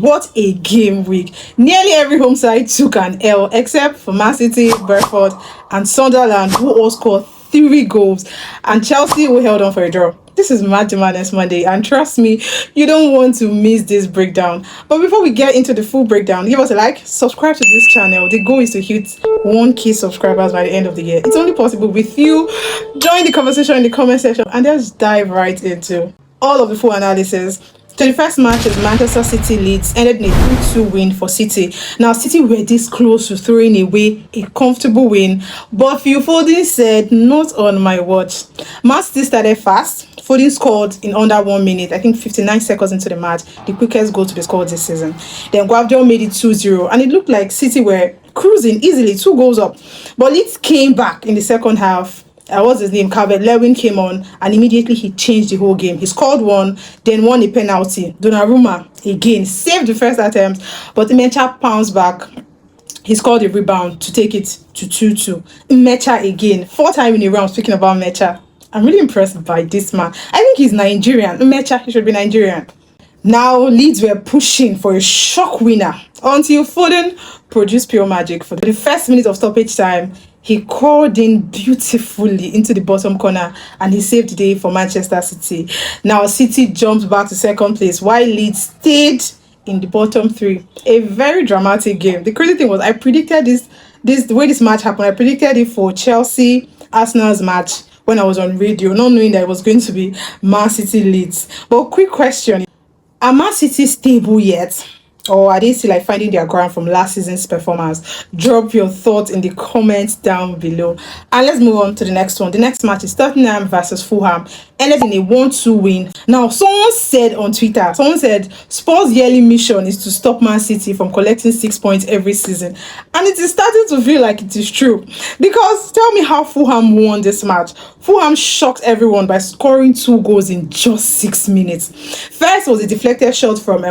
What a game week. Nearly every home side took an L except for Man City, Brentford and Sunderland, who all scored 3 goals, and Chelsea, who held on for a draw. This is Madness Monday, and trust me, you don't want to miss this breakdown. But before we get into the full breakdown, give us a like, subscribe to this channel. The goal is to hit 1K subscribers by the end of the year. It's only possible with you. Join the conversation in the comment section and let's dive right into all of the full analysis. So the first match is Manchester City Leeds, ended in a 2-2 win for City. Now, City were this close to throwing away a comfortable win, but Phil Foden said, "Not on my watch." Man City started fast. Foden scored in under 1 minute, I think 59 seconds into the match, the quickest goal to be scored this season. Then Guardiola made it 2-0, and it looked like City were cruising easily, 2 goals up. But Leeds came back in the second half. What's his name? Calvert-Lewin came on and immediately he changed the whole game. He scored 1, then won a penalty. Donnarumma again saved the first attempt, but Mecha bounced back. He scored a rebound to take it to 2-2. Mecha again, 4th time in a row. Speaking about Mecha, I'm really impressed by this man. I think he's Nigerian. Mecha, he should be Nigerian. Now, Leeds were pushing for a shock winner until Foden produced pure magic. For the first minute of stoppage time, he called in beautifully into the bottom corner and he saved the day for Manchester City. Now, City jumped back to second place while Leeds stayed in the bottom 3. A very dramatic game. The crazy thing was I predicted the way this match happened. I predicted it for Chelsea Arsenal's match when I was on radio, not knowing that it was going to be Man City Leeds. But quick question. Are Man City stable yet? Or are they still like finding their ground from last season's performance? Drop your thoughts in the comments down below. And let's move on to the next one. The next match is Tottenham versus Fulham. Ended in a 1-2 win. Now, someone said on Twitter, Spurs' yearly mission is to stop Man City from collecting 6 points every season. And it is starting to feel like it is true. Because tell me how Fulham won this match. Fulham shocked everyone by scoring 2 goals in just 6 minutes. First was a deflected shot from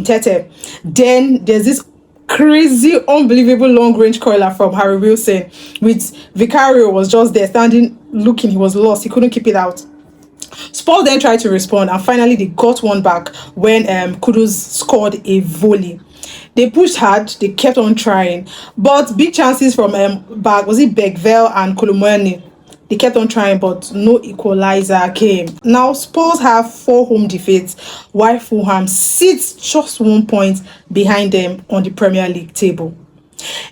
Tete. Then there's this crazy, unbelievable long-range curler from Harry Wilson, with Vicario was just there standing, looking. He was lost. He couldn't keep it out. Spurs then tried to respond, and finally they got one back when Kudus scored a volley. They pushed hard, they kept on trying, but big chances from Begvel and Kolomwani. They kept on trying, but no equalizer came. Now, Spurs have 4 home defeats, while Fulham sits just 1 point behind them on the Premier League table.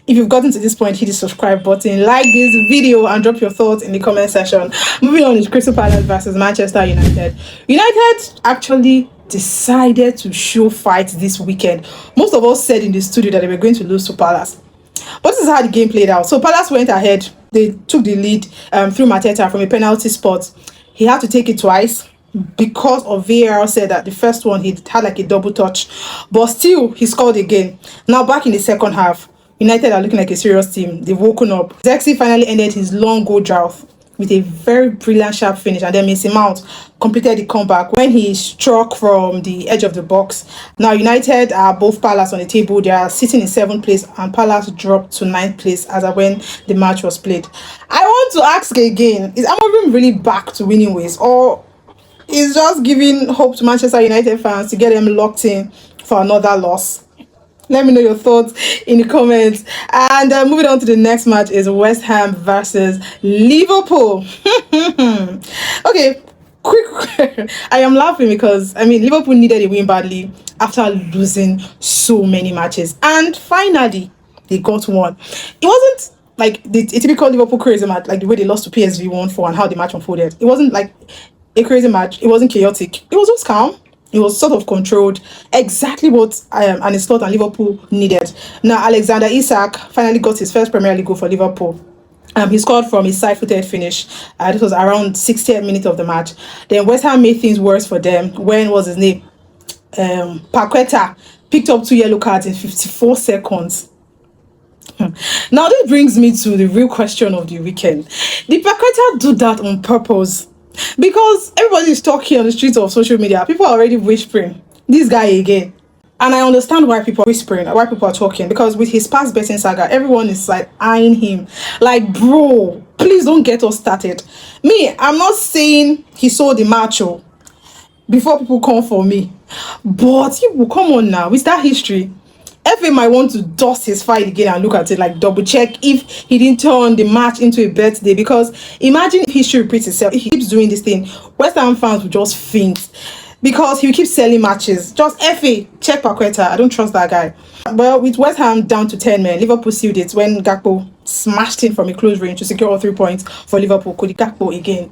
If you've gotten to this point, hit the subscribe button, like this video, and drop your thoughts in the comment section. Moving on is Crystal Palace versus Manchester United. United actually decided to show fight this weekend. Most of us said in the studio that they were going to lose to Palace. But this is how the game played out. So Palace went ahead. They took the lead through Mateta from a penalty spot. He had to take it twice because of VAR said that the first one he had like a double touch. But still, he scored again. Now back in the second half, United are looking like a serious team. They've woken up. Zirkzee finally ended his long goal drought with a very brilliant sharp finish, and then Mason Mount completed the comeback when he struck from the edge of the box. Now United are both Palace on the table. They are sitting in 7th place and Palace dropped to 9th place as of when the match was played. I want to ask again, is Amorim really back to winning ways, or is just giving hope to Manchester United fans to get them locked in for another loss? Let me know your thoughts in the comments. And moving on to the next match is West Ham versus Liverpool. Okay, quick. I am laughing because, Liverpool needed a win badly after losing so many matches. And finally, they got one. It wasn't like a typical Liverpool crazy match, like the way they lost to PSV 1-4 and how the match unfolded. It wasn't like a crazy match. It wasn't chaotic. It was just calm. It was sort of controlled, exactly what Arne Slot and Liverpool needed. Now, Alexander Isak finally got his first Premier League goal for Liverpool. He scored from a side-footed finish. This was around 60th minute of the match. Then West Ham made things worse for them when Paquetá picked up 2 yellow cards in 54 seconds. Now, this brings me to the real question of the weekend. Did Paquetá do that on purpose? Because everybody is talking on the streets of social media. People are already whispering, this guy again. And I understand why people are whispering, why people are talking. Because with his past betting saga, everyone is like eyeing him. Like, bro, please don't get us started. Me, I'm not saying he sold the macho before people come for me. But you will come on now, with that history, FA might want to dust his file again and look at it, like double check if he didn't turn the match into a birthday. Because imagine if history repeats itself, if he keeps doing this thing, West Ham fans will just faint because he will keep selling matches. Just FA, check Paquetá. I don't trust that guy. Well, with West Ham down to 10 men, Liverpool sealed it when Gakpo smashed in from a close range to secure all 3 points for Liverpool. Cody Gakpo again.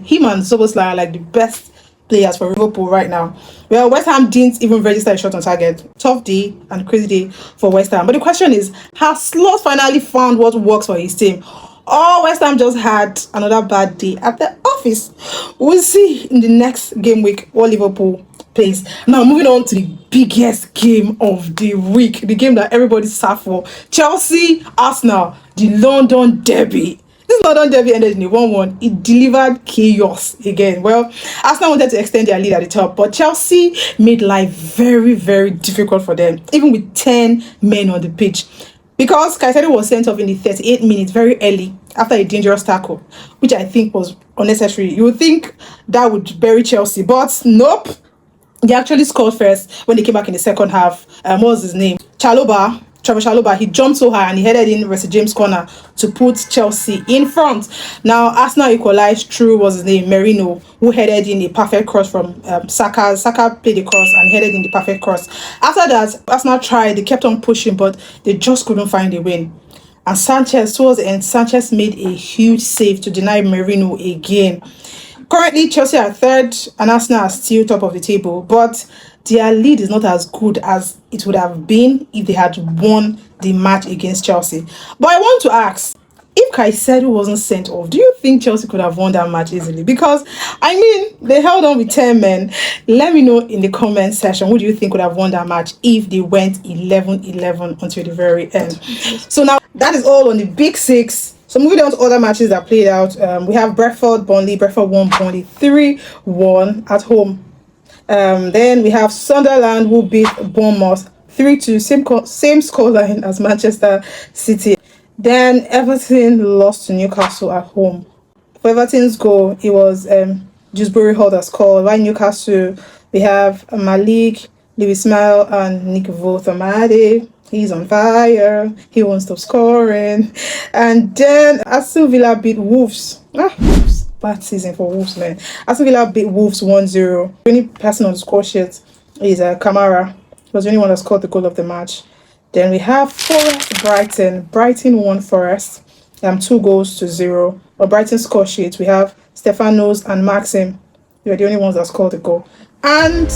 Him and Szoboszlai are like the best players for Liverpool right now. Well, West Ham didn't even register a shot on target. Tough day and crazy day for West Ham. But the question is, has Slot finally found what works for his team? Or West Ham just had another bad day at the office? We'll see in the next game week what Liverpool plays. Now, moving on to the biggest game of the week, the game that everybody sat for. Chelsea, Arsenal, the London Derby. This London Derby ended in a 1-1. It delivered chaos again. Well, Arsenal wanted to extend their lead at the top, but Chelsea made life very, very difficult for them, even with 10 men on the pitch. Because Caicedo was sent off in the 38th minute very early after a dangerous tackle, which I think was unnecessary. You would think that would bury Chelsea, but nope. They actually scored first when they came back in the second half. What was his name? Chalobah. Trevoh Chalobah, he jumped so high and he headed in Reece James' corner to put Chelsea in front. Now, Arsenal equalized through, was his name, Merino, who headed in a perfect cross from Saka. Saka played the cross and headed in the perfect cross. After that, Arsenal tried, they kept on pushing, but they just couldn't find a win. And Sanchez, towards the end, Sanchez made a huge save to deny Merino again. Currently, Chelsea are third and Arsenal are still top of the table, but their lead is not as good as it would have been if they had won the match against Chelsea. But I want to ask, if Caicedo wasn't sent off, do you think Chelsea could have won that match easily? Because, I mean, they held on with 10 men. Let me know in the comment section, who do you think would have won that match if they went 11-11 until the very end? So now, that is all on the Big Six. So moving on to other matches that played out, we have Brentford, Burnley. Brentford won Burnley 3-1 at home. Then we have Sunderland, who beat Bournemouth 3-2, same scoreline as Manchester City. Then Everton lost to Newcastle at home. For Everton's goal, it was Dewsbury Hall that scored. While Newcastle, we have Malik, Lewis Smile, and Nick Votamade. He's on fire. He won't stop scoring. And then Aston Villa beat Wolves. Wolves. Bad season for Wolves, man. Aston Villa beat Wolves 1-0. The only person on the score sheet is Kamara. He was the only one that scored the goal of the match. Then we have Forest Brighton. Brighton won Forest 2-0. On Brighton's score sheet, we have Stefanos and Maxim. They were the only ones that scored the goal. And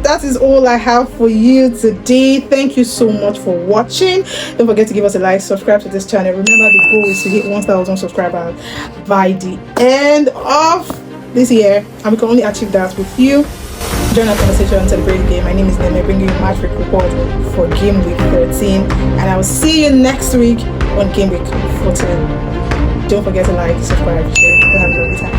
that is all I have for you today. Thank you so much for watching. Don't forget to give us a like, subscribe to this channel. Remember, the goal is to hit 1,000 subscribers by the end of this year, and we can only achieve that with you. Join our conversation and celebrate the game. My name is Neme, bringing you a match report for Gameweek 13, and I will see you next week on Gameweek 14. Don't forget to like, subscribe, share. Have a lovely time.